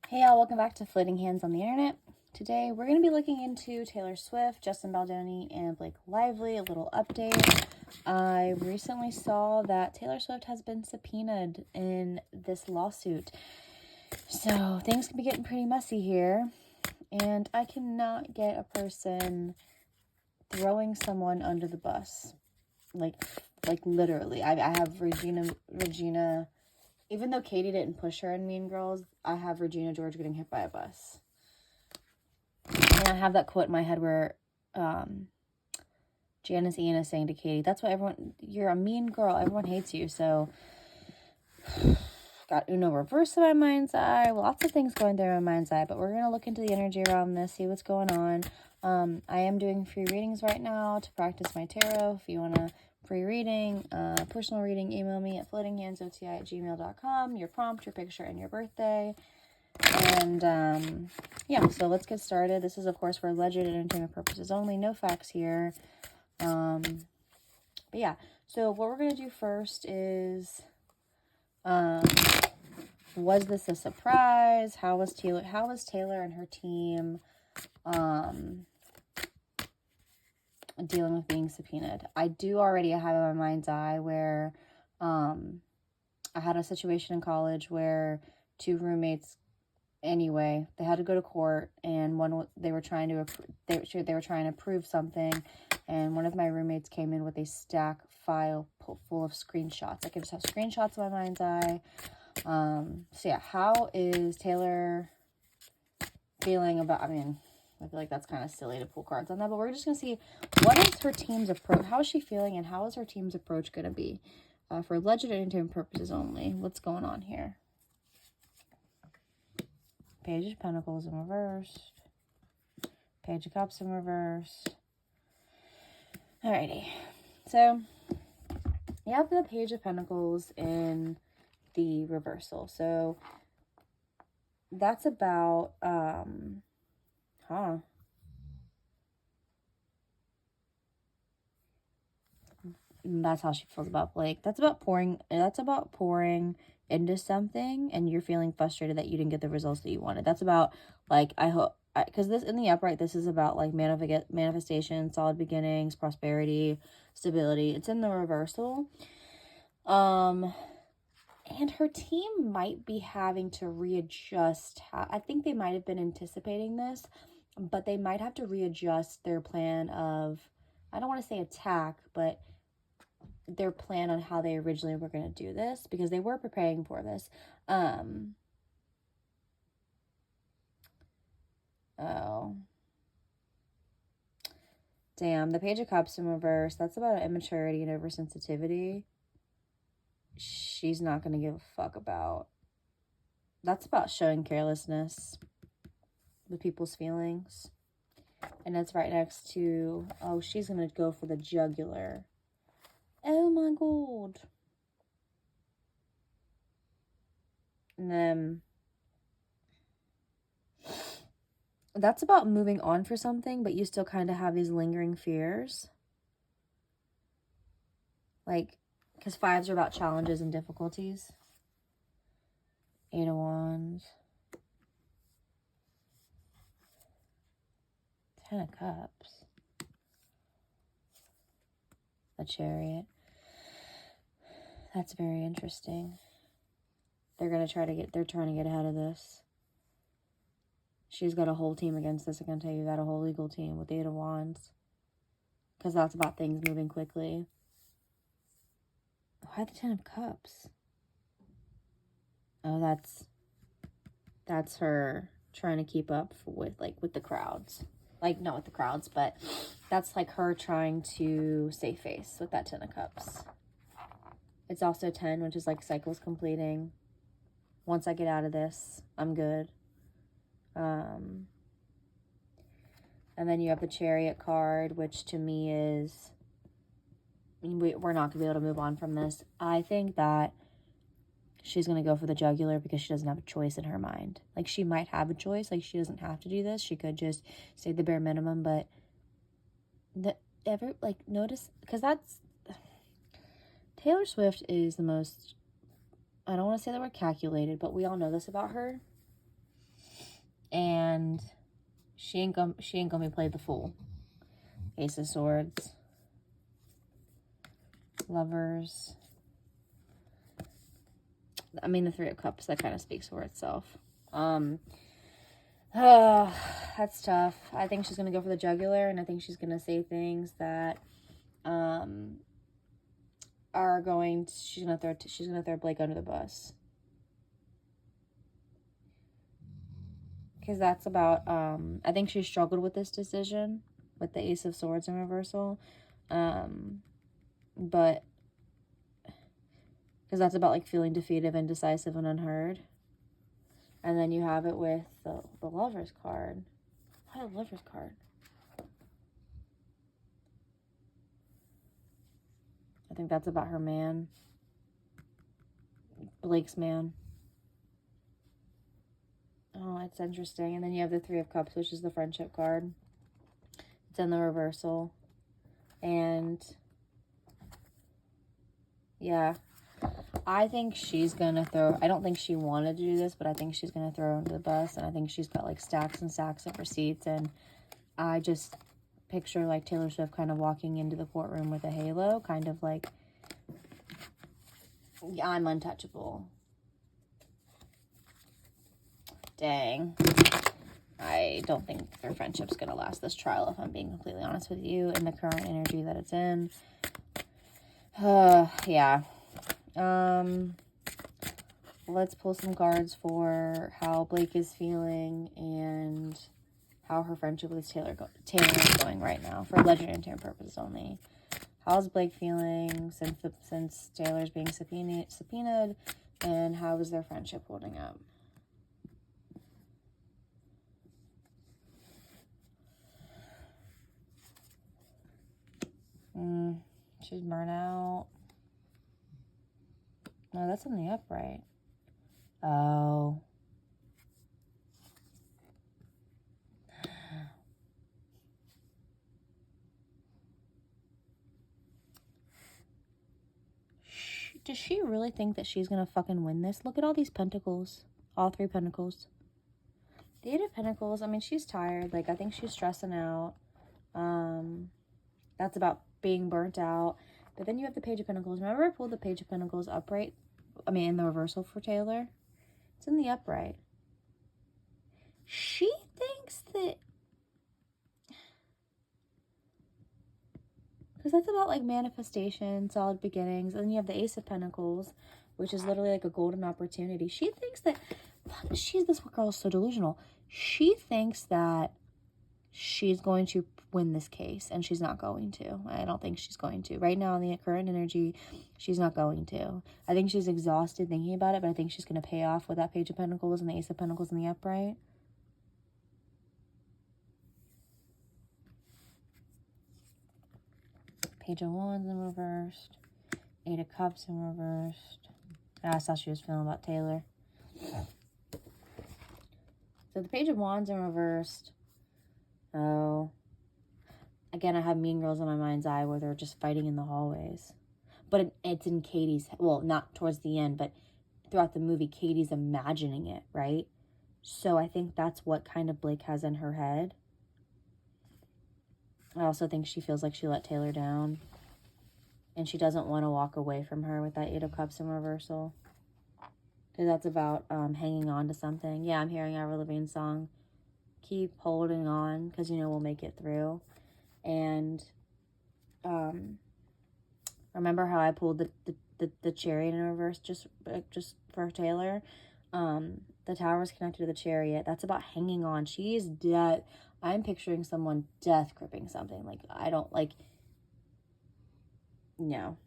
Hey y'all, welcome back to Floating Hands on the Internet. Today we're going to be looking into Taylor Swift, Justin Baldoni, and Blake Lively. A little update. I recently saw that Taylor Swift has been subpoenaed in this lawsuit. So things can be getting pretty messy here. And I cannot get a person throwing someone under the bus. Like literally. I have Regina... Even though Katie didn't push her in Mean Girls, I have Regina George getting hit by a bus. And I have that quote in my head where Janice Ian is saying to Katie, that's why you're a mean girl. Everyone hates you. So, got Uno reverse in my mind's eye. Lots of things going through my mind's eye. But we're going to look into the energy around this, see what's going on. I am doing free readings right now to practice my tarot. If you want to free reading, personal reading, email me at floatinghandsoti@gmail.com, your prompt, your picture, and your birthday. And yeah, so let's get started. This is, of course, for alleged entertainment purposes only. No facts here. But yeah, so what we're going to do first is, was this a surprise? How was Taylor and her team dealing with being subpoenaed? I do already have in my mind's eye where I had a situation in college where two roommates, anyway, they had to go to court, and they were trying to prove something, and one of my roommates came in with a stack file full of screenshots. I could just have screenshots in my mind's eye. So yeah, how is Taylor feeling about, I feel like that's kind of silly to pull cards on that, but we're just going to see what is her team's approach. How is she feeling, and how is her team's approach going to be for alleged entertainment purposes only? What's going on here? Page of Pentacles in reverse. Page of Cups in reverse. Alrighty. So, you have the Page of Pentacles in the reversal. So, that's about, that's how she feels about Blake. That's about pouring into something, and you're feeling frustrated that you didn't get the results that you wanted. That's about, like, I hope, because this in the upright, this is about like manifestation, solid beginnings, prosperity, stability. It's in the reversal. And her team might be having to readjust. I think they might have been anticipating this, but they might have to readjust their plan of, I don't want to say attack, but their plan on how they originally were going to do this, because they were preparing for this. Oh. Damn, the Page of Cups in reverse, that's about immaturity and oversensitivity. She's not going to give a fuck about. That's about showing carelessness with people's feelings. And it's right next to, oh, she's going to go for the jugular. Oh my god. And then that's about moving on for something, but you still kind of have these lingering fears. Like, because fives are about challenges and difficulties. 8 of Wands. 10 of Cups. The Chariot. That's very interesting. They're trying to get ahead of this. She's got a whole team against this. I can tell you that, a whole legal team with 8 of Wands. Because that's about things moving quickly. Why the 10 of Cups? Oh, that's her trying to keep up with the crowds. Like, not with the crowds, but that's like her trying to save face with that 10 of Cups. It's also 10, which is like cycles completing. Once I get out of this, I'm good. And then you have the Chariot card, which to me is, we're not going to be able to move on from this. I think that she's going to go for the jugular because she doesn't have a choice in her mind. Like, she might have a choice. Like, she doesn't have to do this. She could just say the bare minimum, but notice, because that's, Taylor Swift is the most, I don't want to say the word calculated, but we all know this about her. and she ain't gonna be played the fool. Ace of Swords, Lovers. I mean, the Three of Cups, that kind of speaks for itself. That's tough. I think she's gonna go for the jugular, and I think she's gonna say things that are going to, she's gonna throw Blake under the bus. Because that's about, I think she struggled with this decision with the Ace of Swords in reversal. But, because that's about, like, feeling defeated, indecisive, and unheard. And then you have it with the Lover's card. Why the Lover's card? I think that's about her man. Blake's man. Oh, it's interesting. And then you have the Three of Cups, which is the friendship card. It's in the reversal. And yeah, I think she's gonna throw, I don't think she wanted to do this, but I think she's gonna throw her under the bus. And I think she's got like stacks and stacks of receipts. And I just picture like Taylor Swift kind of walking into the courtroom with a halo, kind of like, I'm untouchable. Dang. I don't think their friendship's gonna last this trial, if I'm being completely honest with you, in the current energy that it's in. Yeah. Let's pull some cards for how Blake is feeling and how her friendship with Taylor is going right now, for legend and term purposes only. How's Blake feeling since Taylor's being subpoenaed, and how is their friendship holding up? She's burnt out. No, that's in the upright. Oh. Does she really think that she's gonna fucking win this? Look at all these pentacles. All 3 pentacles. The 8 of Pentacles, I mean, she's tired. Like, I think she's stressing out. That's about being burnt out. But then you have the Page of Pentacles. Remember I pulled the Page of Pentacles upright? I mean, in the reversal for Taylor? It's in the upright. She thinks that... Because that's about, like, manifestation, solid beginnings. And then you have the Ace of Pentacles, which is literally like a golden opportunity. She thinks that... This girl is so delusional. She thinks that she's going to win this case, and she's not going to. I don't think she's going to. Right now, in the current energy, she's not going to. I think she's exhausted thinking about it, but I think she's going to pay off with that Page of Pentacles and the Ace of Pentacles in the upright. Page of Wands in reversed. 8 of Cups in reversed. That's how she was feeling about Taylor. So the Page of Wands in reversed. Oh. Again, I have Mean Girls in my mind's eye where they're just fighting in the hallways. But it's in Katie's... Well, not towards the end, but throughout the movie, Katie's imagining it, right? So I think that's what kind of Blake has in her head. I also think she feels like she let Taylor down. And she doesn't want to walk away from her with that 8 of Cups in reversal. Because that's about hanging on to something. Yeah, I'm hearing Avril Lavigne's song. Keep holding on, because, you know, we'll make it through. And remember how I pulled the Chariot in reverse just for Taylor? The Tower is connected to the Chariot. That's about hanging on. She's dead. I'm picturing someone death gripping something. Like, I don't, like... No.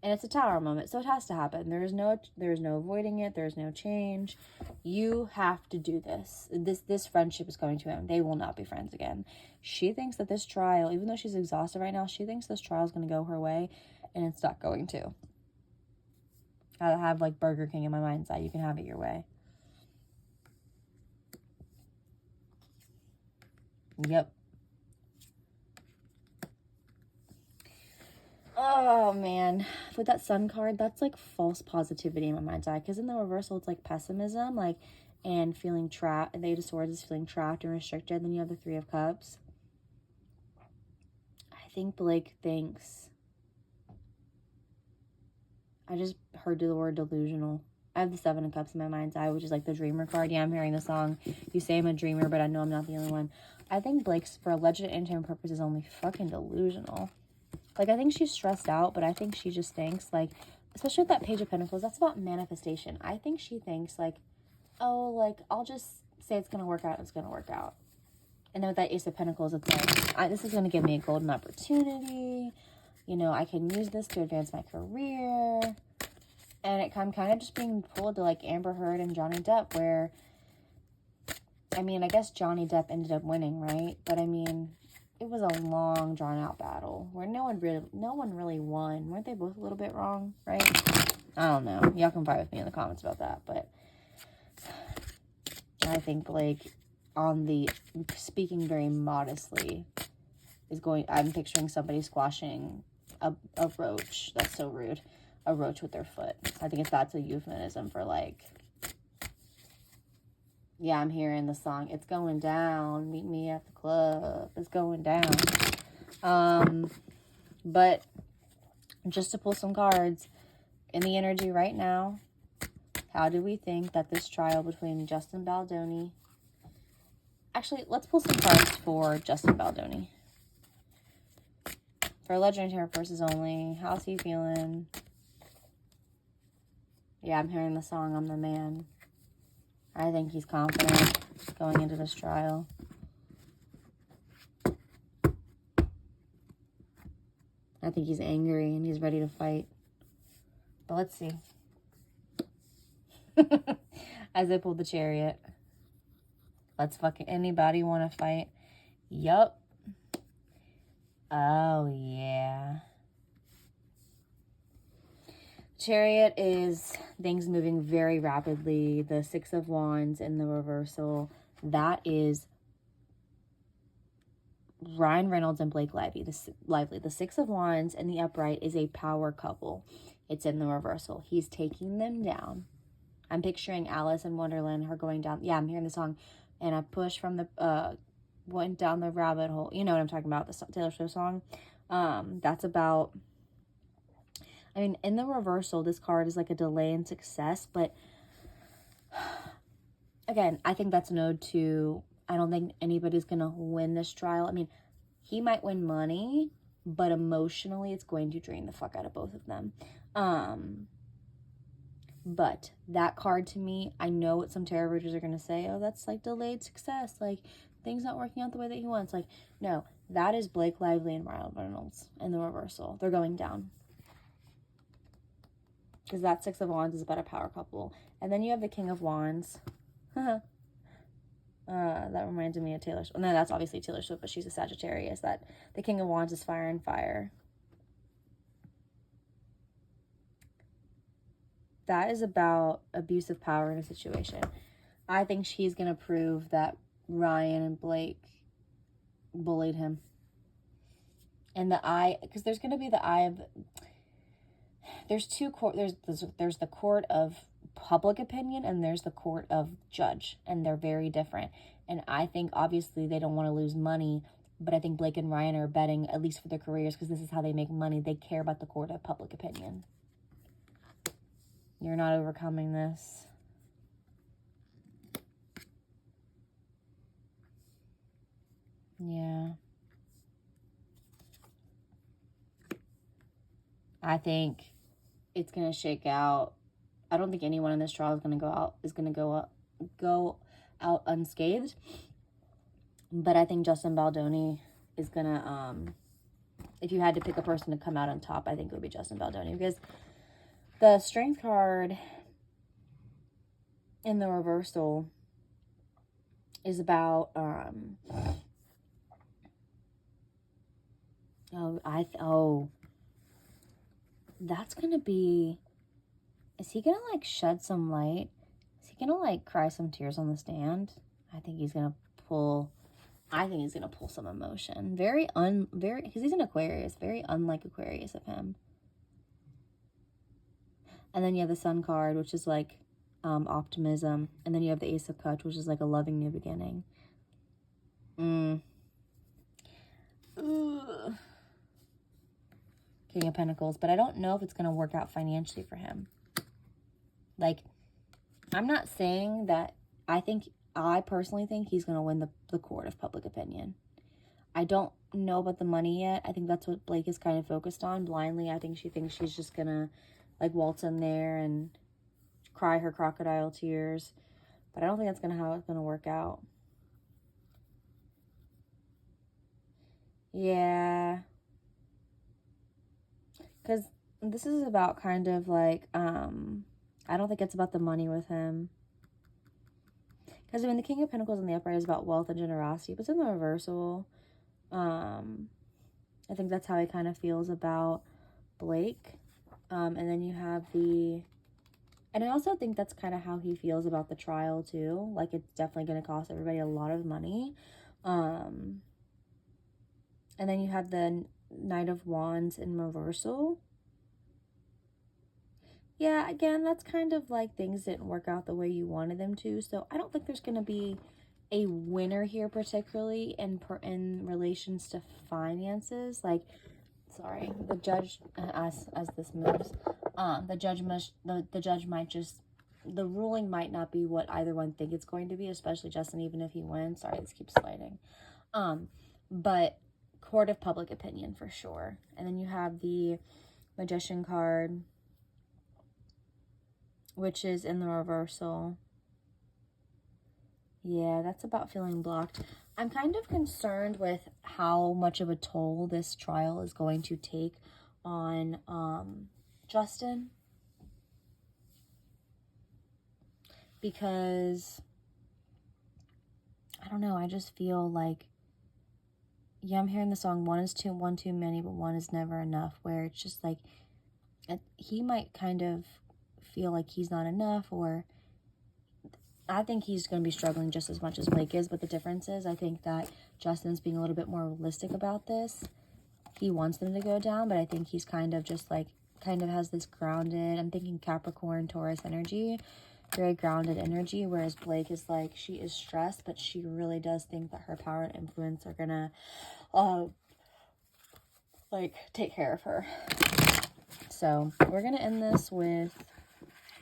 And it's a Tower moment, so it has to happen. There's no avoiding it. There's no change. You have to do this. This friendship is going to end. They will not be friends again. She thinks that this trial, even though she's exhausted right now, she thinks this trial is going to go her way, and it's not going to. I have, like, Burger King in my mind's eye. You can have it your way. Yep. Oh, man. With that Sun card, that's, like, false positivity in my mind's eye. Because in the reversal, it's, like, pessimism. Like, and feeling trapped. The Eight of Swords is feeling trapped and restricted. Then you have the Three of Cups. I think Blake thinks... I just heard the word delusional. I have the Seven of Cups in my mind's eye, which is like the dreamer card. Yeah, I'm hearing the song. You say I'm a dreamer, but I know I'm not the only one. I think Blake's, for alleged intern purposes, only fucking delusional. Like, I think she's stressed out, but I think she just thinks, like, especially with that Page of Pentacles, that's about manifestation. I think she thinks, like, oh, like, I'll just say it's going to work out, it's going to work out. And then with that Ace of Pentacles, it's like, this is going to give me a golden opportunity. You know, I can use this to advance my career. And I'm kind of just being pulled to, like, Amber Heard and Johnny Depp, where, I mean, I guess Johnny Depp ended up winning, right? But, I mean, it was a long, drawn-out battle where no one really won. Weren't they both a little bit wrong, right? I don't know. Y'all can fight with me in the comments about that, but I think Blake, speaking very modestly, is going... I'm picturing somebody squashing a roach. That's so rude. A roach with their foot. I think that's a euphemism for, like... Yeah, I'm hearing the song, it's going down, meet me at the club, it's going down. But just to pull some cards, in the energy right now, how do we think that this trial between Justin Baldoni... Actually, let's pull some cards for Justin Baldoni. For Legendary Tarot Purses only, how's he feeling? Yeah, I'm hearing the song, I'm the man. I think he's confident going into this trial. I think he's angry and he's ready to fight. But let's see. As I pulled the Chariot. Let's fucking... Anybody want to fight? Yup. Oh, yeah. Chariot is things moving very rapidly. The Six of Wands in the reversal. That is Ryan Reynolds and Blake Lively. The Six of Wands and the upright is a power couple. It's in the reversal. He's taking them down. I'm picturing Alice in Wonderland, her going down. Yeah, I'm hearing the song. And a push from the, went down the rabbit hole. You know what I'm talking about, the Taylor Swift song. That's about... I mean, in the reversal, this card is like a delay in success, but again, I think that's an ode to, I don't think anybody's going to win this trial. I mean, he might win money, but emotionally, it's going to drain the fuck out of both of them. But that card to me, I know what some tarot readers are going to say, oh, that's like delayed success, like things not working out the way that he wants. Like, no, that is Blake Lively and Ryan Reynolds in the reversal. They're going down. Because that Six of Wands is about a power couple. And then you have the King of Wands. That reminded me of Taylor Swift. No, that's obviously Taylor Swift, but she's a Sagittarius. That the King of Wands is fire and fire. That is about abuse of power in a situation. I think she's going to prove that Ryan and Blake bullied him. And the eye, because there's going to be the eye of... There's two court. There's the court of public opinion and there's the court of judge, and they're very different. And I think obviously they don't want to lose money, but I think Blake and Ryan are betting, at least for their careers, because this is how they make money. They care about the court of public opinion. You're not overcoming this. Yeah. I think it's going to shake out. I don't think anyone in this trial is going to go out unscathed. But I think Justin Baldoni is going to, if you had to pick a person to come out on top, I think it would be Justin Baldoni. Because the Strength card in the reversal is about, that's going to be, is he going to like shed some light? Is he going to like cry some tears on the stand? I think he's going to pull some emotion. Because he's an Aquarius, very unlike Aquarius of him. And then you have the Sun card, which is like optimism. And then you have the Ace of Cups, which is like a loving new beginning. Ugh. King of Pentacles. But I don't know if it's going to work out financially for him. Like, I'm not saying that I personally think he's going to win the court of public opinion. I don't know about the money yet. I think that's what Blake is kind of focused on blindly. I think she thinks she's just going to like waltz in there and cry her crocodile tears. But I don't think that's how it's going to work out. Yeah. Because this is about kind of like, I don't think it's about the money with him. Because, I mean, the King of Pentacles in the upright is about wealth and generosity, but it's in the reversal. I think that's how he kind of feels about Blake. And then you have and I also think that's kind of how he feels about the trial, too. Like, it's definitely going to cost everybody a lot of money. And then you have the Knight of Wands in reversal. Yeah, again, that's kind of like things didn't work out the way you wanted them to. So I don't think there's going to be a winner here, particularly in relations to finances. Like, sorry, the judge, as this moves, the judge might just, the ruling might not be what either one think it's going to be, especially Justin, even if he wins. Sorry, this keeps sliding. But court of public opinion for sure. And then you have the Magician card, which is in the reversal. Yeah, that's about feeling blocked. I'm kind of concerned with how much of a toll this trial is going to take on Justin. Because, I don't know, I just feel like, yeah, I'm hearing the song, one too many, but one is never enough, where it's just like, he might kind of feel like he's not enough, or I think he's going to be struggling just as much as Blake is, but the difference is I think that Justin's being a little bit more realistic about this. He wants them to go down, but I think he's kind of just like, kind of has this grounded, I'm thinking Capricorn, Taurus energy, very grounded energy, whereas Blake is like, she is stressed, but she really does think that her power and influence are going to, like, take care of her. So we're going to end this with,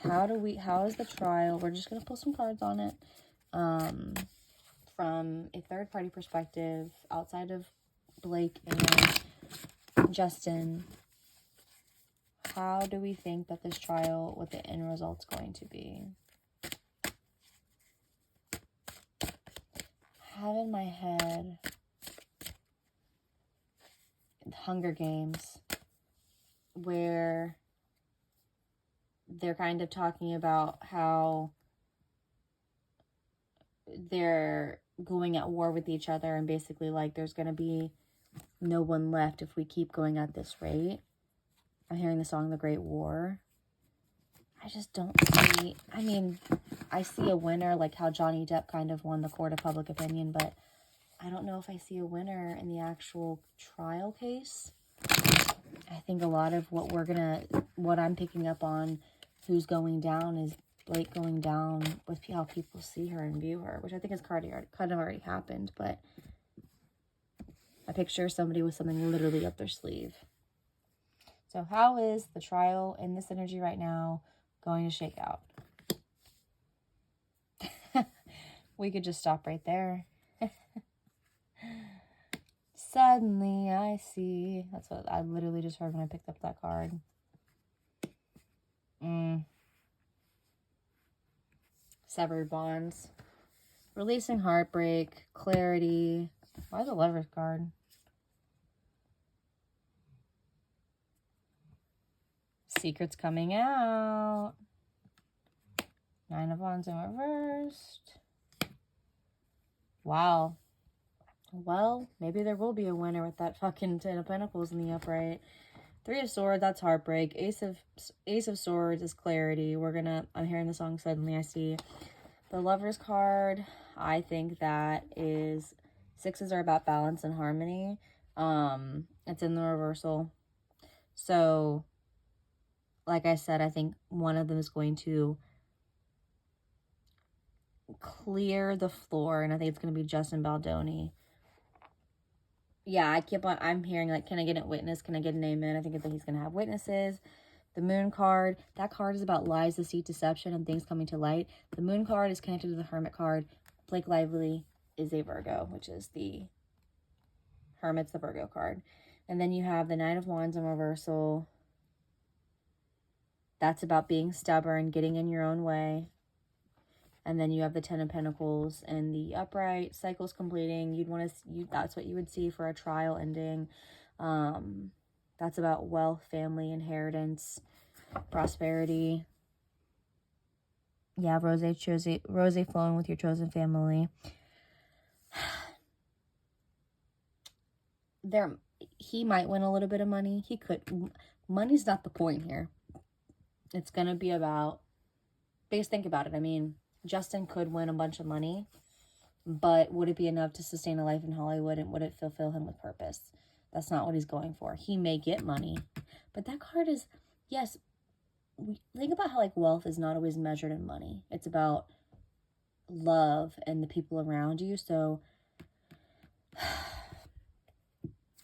how is the trial? We're just going to pull some cards on it from a third-party perspective outside of Blake and Justin. How do we think that this trial, what the end result's going to be? I have in my head Hunger Games, where they're kind of talking about how they're going at war with each other, and basically like there's going to be no one left if we keep going at this rate. I'm hearing the song The Great War. I just don't see, I mean, I see a winner, like how Johnny Depp kind of won the court of public opinion, but I don't know if I see a winner in the actual trial case. I think a lot of what I'm picking up on who's going down is Blake going down with how people see her and view her, which I think has kind of already happened, but I picture somebody with something literally up their sleeve. So how is the trial in this energy right now going to shake out? We could just stop right there. Suddenly I see. That's what I literally just heard when I picked up that card. Severed bonds. Releasing heartbreak. Clarity. Why the Lover's card? Secrets coming out. Nine of Wands in reversed. Wow. Well, maybe there will be a winner with that fucking Ten of Pentacles in the upright. Three of Swords, that's heartbreak. Ace of Swords is clarity. I'm hearing the song Suddenly I See. The Lover's card, I think that is, sixes are about balance and harmony. It's in the reversal. So, like I said, I think one of them is going to clear the floor, and I think it's going to be Justin Baldoni. Yeah, I'm hearing, like, can I get a witness? Can I get an amen? I think that he's going to have witnesses. The moon card, that card is about lies, deceit, deception, and things coming to light. The moon card is connected to the hermit card. Blake Lively is a Virgo, which is the hermit's the Virgo card. And then you have the Knight of Wands in reversal. That's about being stubborn, getting in your own way. And then you have the Ten of Pentacles and the upright, cycles completing. That's what you would see for a trial ending. That's about wealth, family, inheritance, prosperity. Yeah, rose flowing with your chosen family. He might win a little bit of money. He could. Money's not the point here. It's gonna be about, because think about it. I mean, Justin could win a bunch of money, but would it be enough to sustain a life in Hollywood, and would it fulfill him with purpose? That's not what he's going for. He may get money, but that card is, yes, think about how, like, wealth is not always measured in money. It's about love and the people around you. So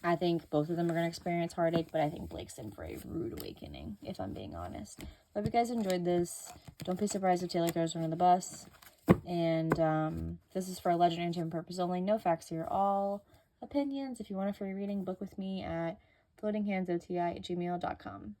I think both of them are going to experience heartache, but I think Blake's in for a rude awakening, if I'm being honest. Hope you guys enjoyed this. Don't be surprised if Taylor throws her under the bus. And this is for a legend and purpose only. No facts here. All opinions. If you want a free reading, book with me at floatinghandsoti@gmail.com.